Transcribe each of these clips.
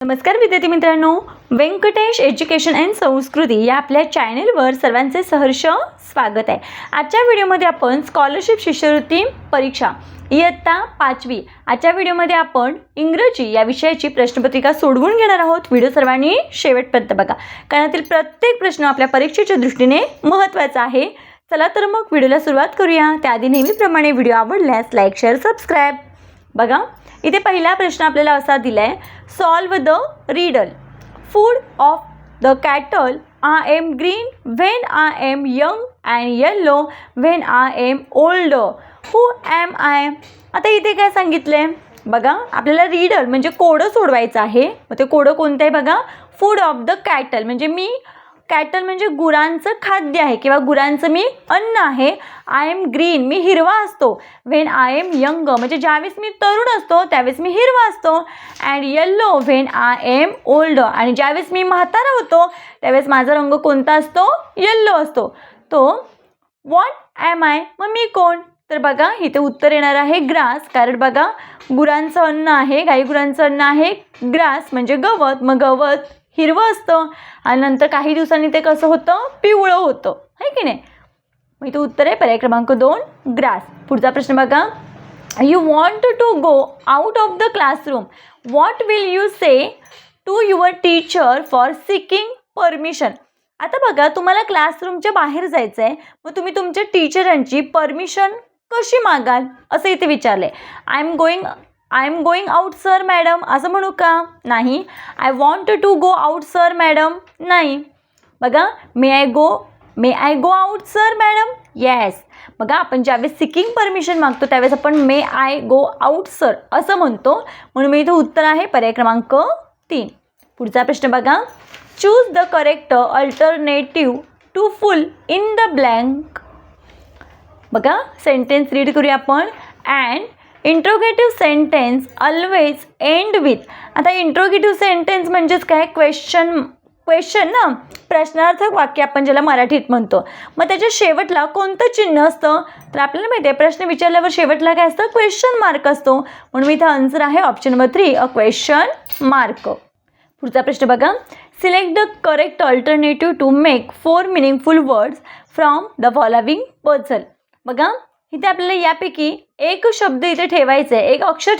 नमस्कार विद्यार्थी मित्रांनो, व्यंकटेश एज्युकेशन अँड संस्कृती या आपल्या चॅनलवर सर्वांचे सहर्ष स्वागत आहे। आजच्या व्हिडिओमध्ये आपण स्कॉलरशिप शिष्यवृत्ती परीक्षा इयत्ता 5वी आजच्या व्हिडिओमध्ये आपण इंग्रजी या विषयाची प्रश्नपत्रिका सोडवून घेणार आहोत। व्हिडिओ सर्वांनी शेवटपर्यंत बघा, कारण यातील प्रत्येक प्रश्न आपल्या परीक्षेच्या दृष्टीने महत्त्वाचा आहे। चला तर मग व्हिडिओला सुरुवात करूया। त्याआधी नेहमीप्रमाणे व्हिडिओ आवडल्यास लाईक, शेअर, सबस्क्राईब। बघा, इथे पहिला प्रश्न आपल्याला असा दिलाय, solve the riddle. Food of the cattle I am green when I am young and yellow when I am old, who am I. आता इथे काय सांगितलंय बघा, आपल्याला रिडल म्हणजे कोडं सोडवायचं आहे। मग ते कोडं कोणतं आहे बघा, फूड ऑफ द कॅटल म्हणजे मी, कॅटल म्हणजे गुरांचं खाद्य आहे किंवा गुरांचं मी अन्न आहे। आय एम ग्रीन मी हिरवा असतो, व्हेन आय एम यंग म्हणजे ज्यावेळेस मी तरुण असतो त्यावेळेस मी हिरवा असतो, and yellow when I am old आणि ज्यावेळेस मी म्हातारा होतो त्यावेळेस माझा रंग कोणता असतो, येल्लो असतो। तो व्हॉट ॲम आय, मग मी कोण? तर बघा इथे उत्तर येणार आहे ग्रास, कारण बघा गुरांचं अन्न आहे, गाई गुरांचं अन्न आहे ग्रास म्हणजे गवत, मग गवत हिरवं असतं आणि नंतर काही दिवसांनी ते कसं होतं, पिवळं होतं, आहे की नाही। मग इथे उत्तर आहे पर्याय क्रमांक 2 ग्रास। पुढचा प्रश्न बघा, you want to go out of the classroom, what will you say to your teacher for seeking permission. आता बघा तुम्हाला क्लासरूमच्या बाहेर जायचं आहे, मग तुम्ही तुमच्या टीचरांची परमिशन कशी मागाल असं इथे विचारले। I am going out sir madam असं म्हणू का? नाही। I want to go out sir madam, नाही। बघा may I go out sir madam, yes. बघा आपण ज्यावेळेस सिकिंग परमिशन मागतो त्यावेळेस आपण may I go out sir असं म्हणतो, म्हणून मी इथं उत्तर आहे पर्याय क्रमांक 3। पुढचा प्रश्न बघा, choose the correct alternative to fill in the blank. बघा सेंटेन्स रीड करूया आपण। And interrogative sentence always end with. आता इंट्रोगेटिव्ह सेंटेन्स म्हणजेच काय, क्वेश्चन ना, प्रश्नार्थक वाक्य आपण ज्याला मराठीत म्हणतो। मग त्याच्या शेवटला कोणतं चिन्ह असतं, तर आपल्याला माहिती आहे प्रश्न विचारल्यावर शेवटला काय असतं, क्वेश्चन मार्क असतो, म्हणून इथं आन्सर आहे option number 3 a question mark. पुढचा प्रश्न बघा, select the correct alternative to make 4 meaningful words from the following puzzle. बघा इथे आपल्याला यापैकी एक शब्द इथे ठेवायचा आहे, एक अक्षर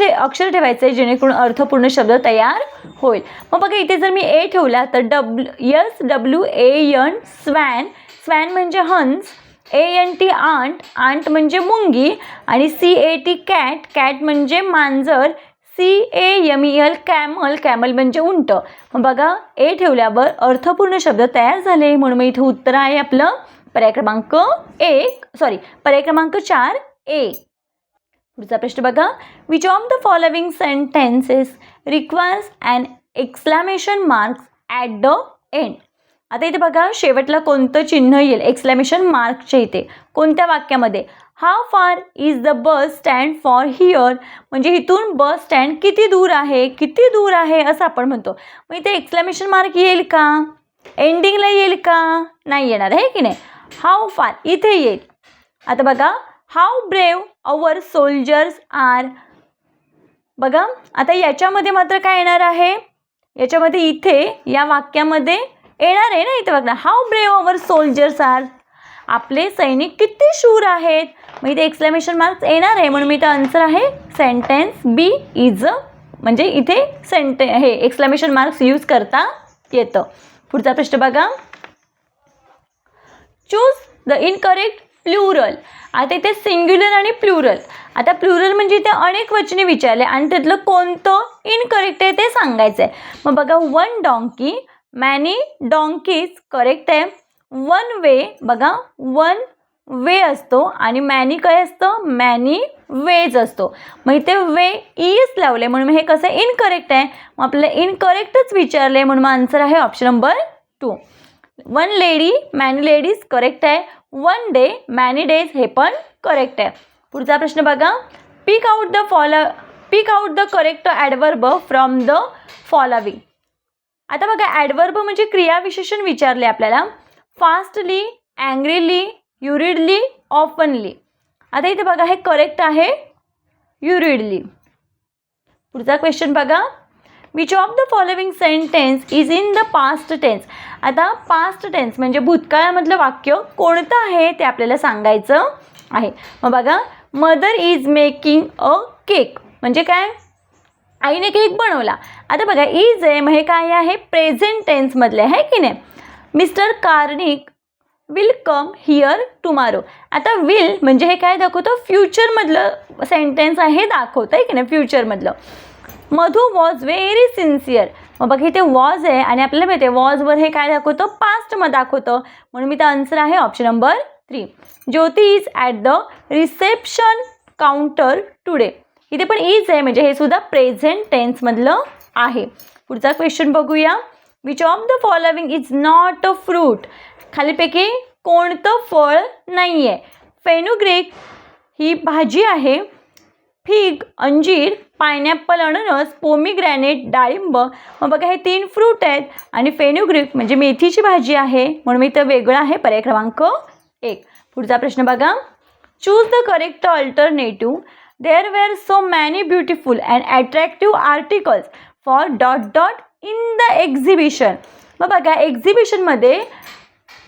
ठेवायचं आहे जेणेकरून अर्थपूर्ण शब्द तयार होईल। मग बघा इथे जर मी ए ठेवला तर SWAN स्वॅन म्हणजे हंस, ANT आंट म्हणजे मुंगी आणि CAT कॅट म्हणजे मांजर, CAMEL कॅमल म्हणजे उंट। मग बघा ए ठेवल्यावर अर्थपूर्ण शब्द तयार झाले, म्हणून इथे उत्तर आहे आपलं पर्याय क्रमांक 4 ए। पुढचा प्रश्न बघा, which of the following sentences requires an exclamation marks at the end. आता इथे बघा शेवटला कोणतं चिन्ह येईल एक्सक्लेमेशन मार्कच्या इथे, कोणत्या वाक्यामध्ये, how far is the bus stand for here म्हणजे इथून बस स्टँड किती दूर आहे असं आपण म्हणतो। मग इथे एक्सक्लेमेशन मार्क येईल का, एंडिंगला येईल का, नाही येणार आहे की नाही। हाऊ फार इथे येईल। आता बघा how brave our soldiers are. बघा आता याच्यामध्ये मात्र काय येणार आहे, याच्यामध्ये इथे या वाक्यामध्ये येणार आहे ना, इथे बघा how brave our soldiers are, आपले सैनिक किती शूर आहेत। मग इथे एक्सक्लेमेशन मार्क्स येणार आहे, म्हणून इथे आन्सर आहे सेंटेन्स बी इज, म्हणजे इथे हे एक्सक्लेमेशन मार्क्स यूज करता येतं। पुढचा प्रश्न बघा, चूज द इनकरेक्ट प्लुरल। आता इथे सिंग्युलर आणि प्लुरल, आता प्लुरल म्हणजे इथे अनेक वचने विचारले आणि त्यातलं कोणतं इनकरेक्ट आहे ते सांगायचं आहे। मग बघा 1 डॉंकी, मॅनी डॉंकीज करेक्ट आहे। 1 वे, बघा 1 वे असतो आणि मॅनी काय असतं, मॅनी वेज असतो। मग इथे वे ईज लावले म्हणून हे कसं इनकरेक्ट आहे, मग आपल्याला इनकरेक्टच विचारले म्हणून आन्सर आहे option number 2। 1 lady, many ladies correct आहे। 1 डे, मॅनी डेज हे पण करेक्ट आहे। पुढचा प्रश्न बघा, pick out the correct adverb from the following. आता बघा ॲडवर्ब म्हणजे क्रियाविशेषण विचारले आपल्याला, फास्टली, अँग्रीली, युरिडली, ऑफनली। आता इथे बघा हे करेक्ट आहे युरिडली। पुढचा क्वेश्चन बघा, which of the following sentence is in the past tense. आता पास्ट टेन्स म्हणजे भूतकाळामधलं वाक्य कोणतं आहे ते आपल्याला सांगायचं आहे. मग बघा, mother is making a cake म्हणजे काय, आईने केक बनवला. आता बघा इज आहे, मग हे काय आहे, प्रेझेंट टेन्समधले आहे की नाही. Mister Karnik will come here tomorrow. आता विल म्हणजे हे काय दाखवतं, फ्युचरमधलं सेंटेन्स आहे दाखवतं आहे की नाही, फ्युचरमधलं. Madhu was very sincere. मग बघा इथे वॉज आहे आणि आपल्याला माहिती आहे वॉजवर हे काय दाखवतं, पास्टमध्ये दाखवतं, म्हणून मी तर आन्सर आहे option number 3. Jyoti is at the reception counter today. इथे पण इज आहे म्हणजे हे सुद्धा प्रेझेंट टेन्समधलं आहे. पुढचा क्वेश्चन बघूया. Which of the following is not a fruit. खालीपैकी कोणतं फळ नाही आहे. फेनुग्रीक ही भाजी आहे. फिग अंजीर, पायनॅपल अननस, पोमीग्रॅनेट डाळिंब. मग बघा हे 3 फ्रूट आहेत आणि फेनुग्रीक म्हणजे मेथीची भाजी आहे, म्हणून मी तर वेगळं आहे पर्याय क्रमांक 1. पुढचा प्रश्न बघा. Choose the correct alternative. There were so many beautiful and attractive articles for dot dot in the exhibition. मग बघा एक्झिबिशनमध्ये,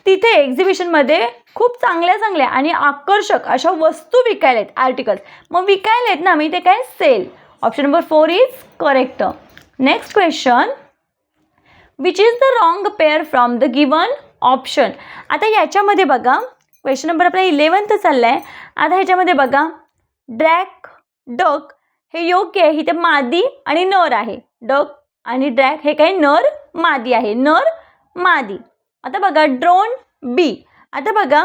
तिथे एक्झिबिशनमध्ये खूप चांगल्या आणि आकर्षक अशा वस्तू विकायला आहेत, आर्टिकल्स. मग विकायला आहेत ना, मी ते काय, sale. Option number 4 is correct. Next question. Which is the wrong pair from the given option. आता याच्यामध्ये बघा क्वेश्चन नंबर आपला 11th चालला आहे. आता ह्याच्यामध्ये बघा ड्रॅक, डक हे योग्य आहे, इथे मादी आणि नर आहे. डक आणि ड्रॅक हे काय, नर मादी आहे, नर मादी. आता बघा ड्रोन बी. आता बघा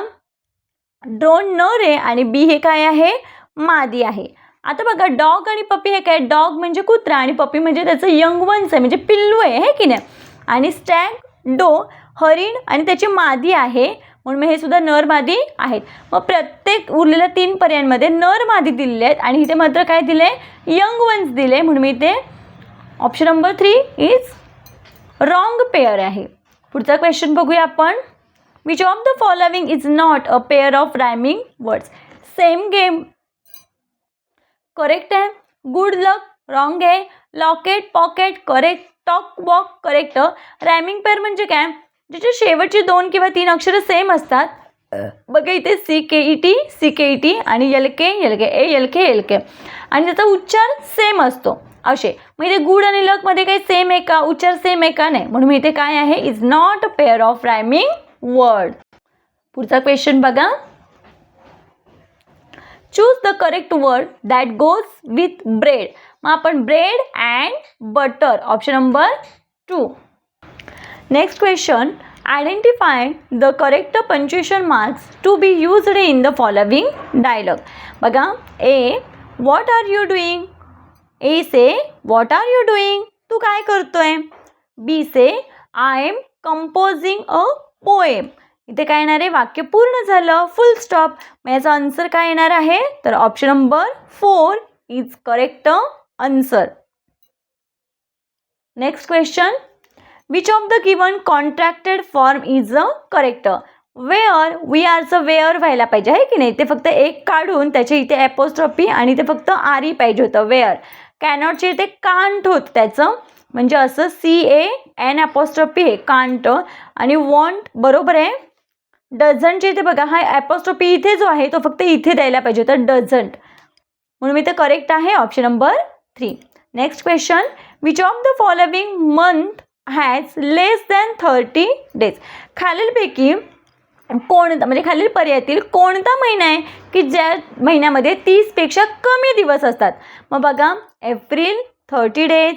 ड्रोन नर आहे आणि बी हे काय आहे, मादी आहे. आता बघा डॉग आणि पपी हे काय, डॉग म्हणजे कुत्रा आणि पपी म्हणजे त्याचं यंग वन्स आहे म्हणजे पिल्लू आहे की नाही. आणि स्टॅग डो हरिण आणि त्याची मादी आहे, म्हणून हे सुद्धा नर मादी आहेत. मग प्रत्येक उरलेल्या 3 पर्यायांमध्ये नर मादी दिलेले आहेत आणि इथे मात्र काय दिले, यंग वन्स दिले, म्हणून मी इथे option number 3 is wrong pair आहे. पुढचा क्वेश्चन बघूया आपण. Which of the following is not a pair of rhyming words. Same game correct आहे. गुड लक रॉंग आहे. Locket pocket correct. Talk walk correct. Rhyming pair म्हणजे काय, ज्याचे शेवटची 2 किंवा 3 अक्षरं सेम असतात. बघा इथे CKET CKET आणि LK LK ALK LK आणि त्याचा उच्चार सेम असतो असे. मग इथे गुड आणि लकमध्ये काही सेम आहे का, उच्चार सेम आहे का, नाही, म्हणून इथे काय आहे, is not a pair of rhyming word. पुढचा क्वेश्चन बघा. Choose the correct word that goes with bread. मग आपण bread and butter, option number 2. Next question. Identify the correct punctuation marks to be used in the following dialogue. बघा A, what are you doing. A say, what are you doing, तू काय करतोय. B say, I am composing a poem. इथे काय येणार आहे, वाक्य पूर्ण झालं, फुल स्टॉप. मग याचा आन्सर काय येणार आहे, तर option number 4 is correct answer. Next question. Which of the given contracted form is a correct. We're, we आरचं वेअर व्हायला पाहिजे आहे की नाही, ते फक्त एक काढून त्याच्या इथे ॲपोस्ट्रॉफी आणि ते फक्त आरी पाहिजे होतं वेअर. कॅनॉटचे इथे कांट होतं त्याचं, म्हणजे असं CAN ॲपोस्ट्रॉफी हे कांट आणि वॉन्ट बरोबर आहे. डझंटचे इथे बघा हा ॲपोस्ट्रॉफी इथे जो आहे तो फक्त इथे द्यायला पाहिजे होतं डझंट, म्हणून मी ते करेक्ट आहे option number 3. Next question. Which of the following month has less than 30 days. खालीलपैकी कोणता, म्हणजे खालील पर्यायातील कोणता महिना आहे की ज्या महिन्यामध्ये 30पेक्षा कमी दिवस असतात. मग बघा एप्रिल 30 डेज,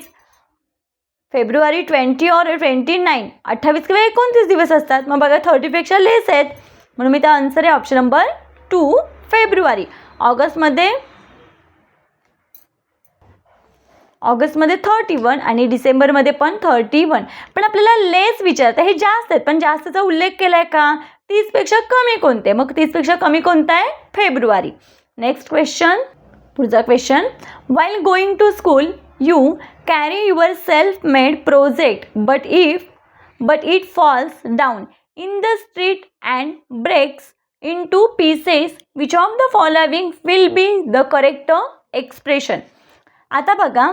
फेब्रुवारी 20 और 29 28 किंवा 29 दिवस असतात. मग बघा 30पेक्षा लेस आहेत, म्हणून मी तर आन्सर आहे ऑप्शन नंबर 2 फेब्रुवारी. ऑगस्टमध्ये 31 आणि डिसेंबरमध्ये पण 31. पण आपल्याला लेस विचारतं, हे जास्त आहेत पण जास्तचा उल्लेख केला आहे का, 30पेक्षा कमी कोणते, मग 30पेक्षा कमी कोणता आहे, फेब्रुवारी. Next question. पुढचा question. While going to school you carry your self made project but it falls down in the street and breaks in 2 pieces. Which of the following will be the correct expression. आता बघा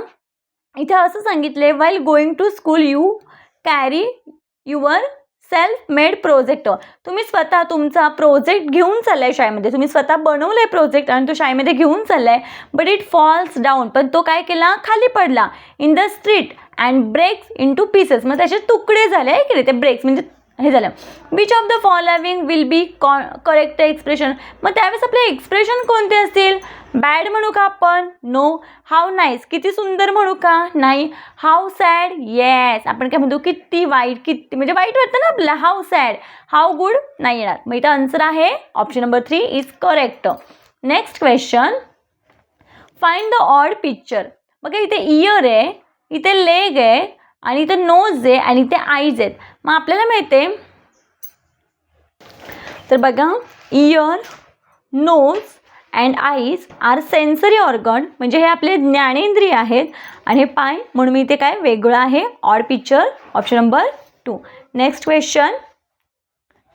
इथे असं सांगितले while going to school you carry your self made project. तुम्ही स्वतः तुमचा project घेऊन चाललाय शाळेमध्ये, तुम्ही स्वतः बनवलाय प्रोजेक्ट आणि तो शाळेमध्ये घेऊन चाललाय. बट इट फॉल्स डाऊन, पण तो काय केला, खाली पडला. In the street and breaks into pieces, मग त्याचे तुकडे झाले आहे की नाही, ते ब्रेक्स म्हणजे हे झालं. Which of the following will be correct expression. मग त्यावेळेस आपले एक्सप्रेशन कोणते असतील. बॅड म्हणू का आपण, नो. हाऊ नाईस, किती सुंदर म्हणू का, नाही. How sad, yes. आपण काय म्हणतो, किती वाईट, किती म्हणजे वाईट वाटतं ना आपल्याला. How sad. हाऊ गुड नाही येणार. मग इथं आन्सर आहे option number 3 is correct. Next question, find the odd picture. बघा इथे इयर आहे, इथे लेग आहे आणि इथं नोज आहे आणि इथे आईज आहेत. मग आपल्याला माहिती आहे, तर बघा ear, nose and eyes are sensory organ, म्हणजे हे आपले ज्ञानेंद्रिय आहेत. आणि हे पाय, म्हणून मी इथे काय वेगळं आहे. Odd picture option number 2. Next question,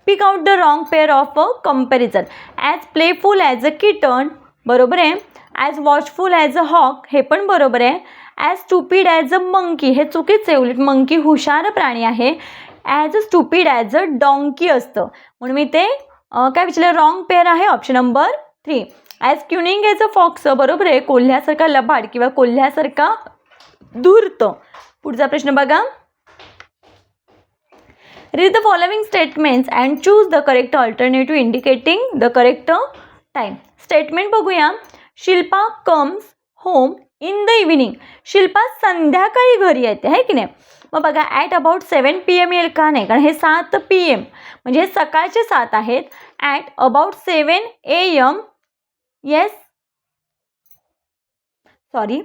pick out the wrong pair of a comparison. As playful as a kitten, बरोबर आहे. As watchful as a hawk, हे पण बरोबर आहे. As stupid as a monkey, हे चुकीचं आहे, उलट मंकी हुशार प्राणी आहे. As a stupid as a donkey असतं, म्हणून मी ते काय विचारलं, रॉंग पेअर आहे option number 3. As cunning as a fox, बरोबर आहे, कोल्ह्यासारखा लबाड किंवा कोल्ह्यासारखा धूर्त. पुढचा प्रश्न बघा, read the following statements and choose the correct alternative indicating the correct time. Statement बघूया. Shilpa comes home in the evening. Shilpa संध्याकाळी घरी येते, आहे की नाही. मग बघा ॲट अबाउट 7 PM येईल का, नाही, कारण हे 7 PM म्हणजे हे सकाळचे 7 आहेत. At about 7 AM, yes, sorry,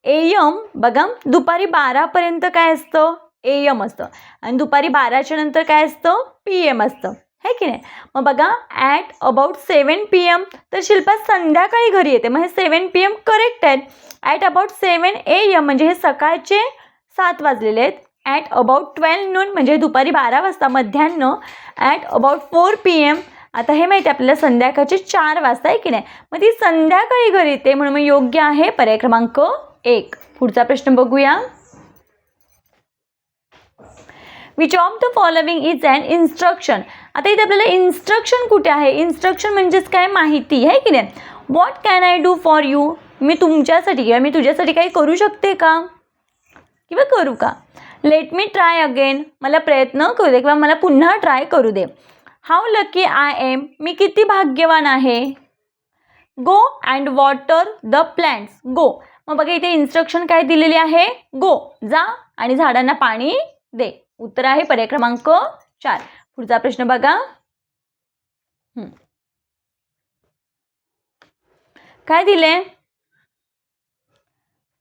AM बघा दुपारी 12पर्यंत काय असतं, AM असतं. आणि दुपारी 12च्या नंतर काय असतं, PM असतं, है की नाही. मग बघा ॲट अबाउट 7 PM, तर शिल्पा संध्याकाळी घरी येते, मग हे 7 PM करेक्ट आहेत. ॲट अबाउट 7 AM म्हणजे हे सकाळचे 7 वाजलेले आहेत. ॲट अबाउट 12 नून म्हणजे दुपारी 12 वाजता, मध्याह्न. ॲट अबाउट 4 PM, आता हे माहिती आहे आपल्याला संध्याकाळचे 4 वाजता, आहे की नाही. मग ती संध्याकाळी घरी येते, म्हणून मग योग्य आहे पर्याय क्रमांक 1. पुढचा प्रश्न बघूया. Which of the following is an instruction. आता इथे आपल्याला इन्स्ट्रक्शन कुठे आहे, इन्स्ट्रक्शन म्हणजेच काय, माहिती, आहे की नाही. What can I do for you, मी तुमच्यासाठी किंवा मी तुझ्यासाठी काही करू शकते का किंवा करू का. लेट मी ट्राय अगेन, मला प्रयत्न करू दे किंवा मला पुन्हा ट्राय करू दे. हाऊ लकी आय एम, मी किती भाग्यवान आहे. Go and water the plants, go. मग बघा इथे इन्स्ट्रक्शन काय दिलेली आहे, गो, जा आणि झाडांना पाणी दे. उत्तर आहे पर्याय क्रमांक 4. पुढचा प्रश्न बघा. काय दिले,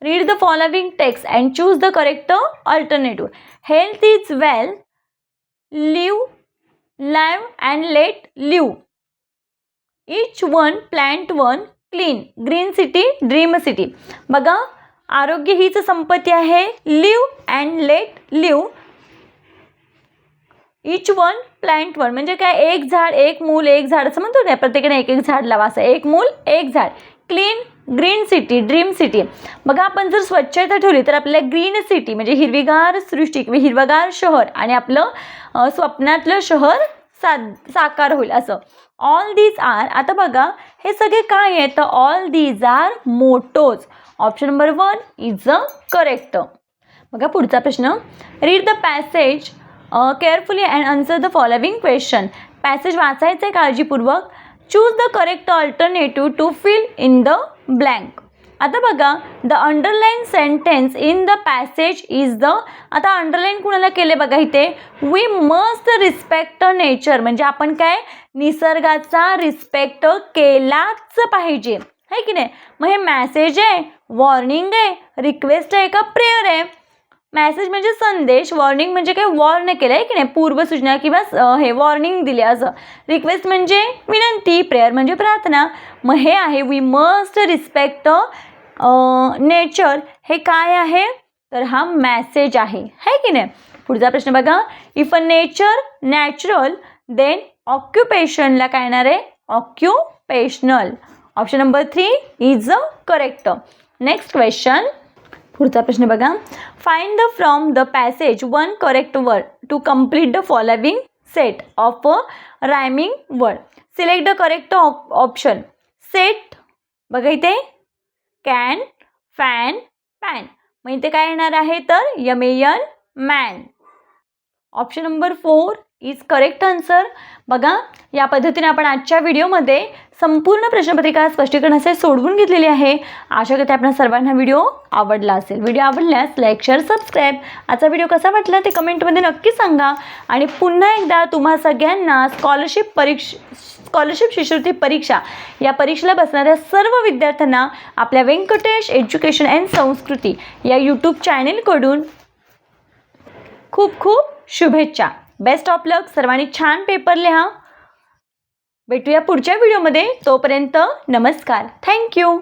read the following text and choose the correct alternative. Health is wealth, live, live and let live. Each one, plant one, clean, green city, dream city. बघा आरोग्य हीच संपत्ती आहे, live and let live. Each one, plant one म्हणजे काय, एक झाड एक मूल एक झाड असं म्हणतो ना, प्रत्येकाने एक एक झाड लावा, असं एक मूल एक झाड. Clean, green city, dream city. बघा आपण जर स्वच्छता ठेवली तर आपल्याला ग्रीन सिटी म्हणजे हिरवीगार सृष्टी किंवा हिरवगार शहर आणि आपलं स्वप्नातलं शहर साकार होईल असं. ऑल दीज आर, आता बघा हे सगळे काय आहेत, तर all these are mottos. Option number 1 is a correct. बघा पुढचा प्रश्न, read the passage carefully and answer the following question. Passage वाचायचं आहे काळजीपूर्वक. Choose the correct alternative to fill in the blank. आता बघा the underline sentence in the passage is the, आता underline कुणाला केले बघा इथे, वी मस्ट रिस्पेक्ट नेचर म्हणजे आपण काय निसर्गाचा रिस्पेक्ट केलाच पाहिजे, है की नाही. मग हे मॅसेज आहे, वॉर्निंग आहे, रिक्वेस्ट आहे का प्रेयर आहे. मॅसेज म्हणजे संदेश, वॉर्निंग म्हणजे काय वॉर्न केलं आहे की नाही, पूर्वसूचना किंवा हे वॉर्निंग दिले असं. रिक्वेस्ट म्हणजे विनंती, प्रेयर म्हणजे प्रार्थना. मग हे आहे वी मस्ट रिस्पेक्ट नेचर, हे काय आहे तर हा मॅसेज आहे, है की नाही. पुढचा प्रश्न बघा, if a nature natural then ऑक्युपेशनला काय येणार आहे, occupational. Option number 3 is a correct. Next question, पुढचा प्रश्न बघा. Find the from the passage one correct word to complete the following set of rhyming word. Select the correct option. Set बघा इथे can, fan, pan. मग इथे काय येणार आहे तर यमेयन man. Option number 4 is correct answer. बघा या पद्धतीने आपण आजच्या व्हिडिओमध्ये संपूर्ण प्रश्नपत्रिका स्पष्टीकरणाचे सोडवून घेतलेली आहे. आशा करते आपल्या सर्वांना व्हिडिओ आवडला असेल. व्हिडिओ आवडल्यास लाईक, शेअर, सबस्क्राईब. आजचा व्हिडिओ कसा वाटला ते कमेंटमध्ये नक्की सांगा. आणि पुन्हा एकदा तुम्हा सगळ्यांना स्कॉलरशिप शिष्यवृत्ती परीक्षा या परीक्षेला बसणाऱ्या सर्व विद्यार्थ्यांना आपल्या व्यंकटेश एज्युकेशन अँड संस्कृती या यूट्यूब चॅनेलकडून खूप खूप शुभेच्छा. बेस्ट ऑफ लक. सर्वांनी छान पेपर लिहा. भेटूया पुढच्या व्हिडिओमध्ये. तोपर्यंत नमस्कार. थँक्यू.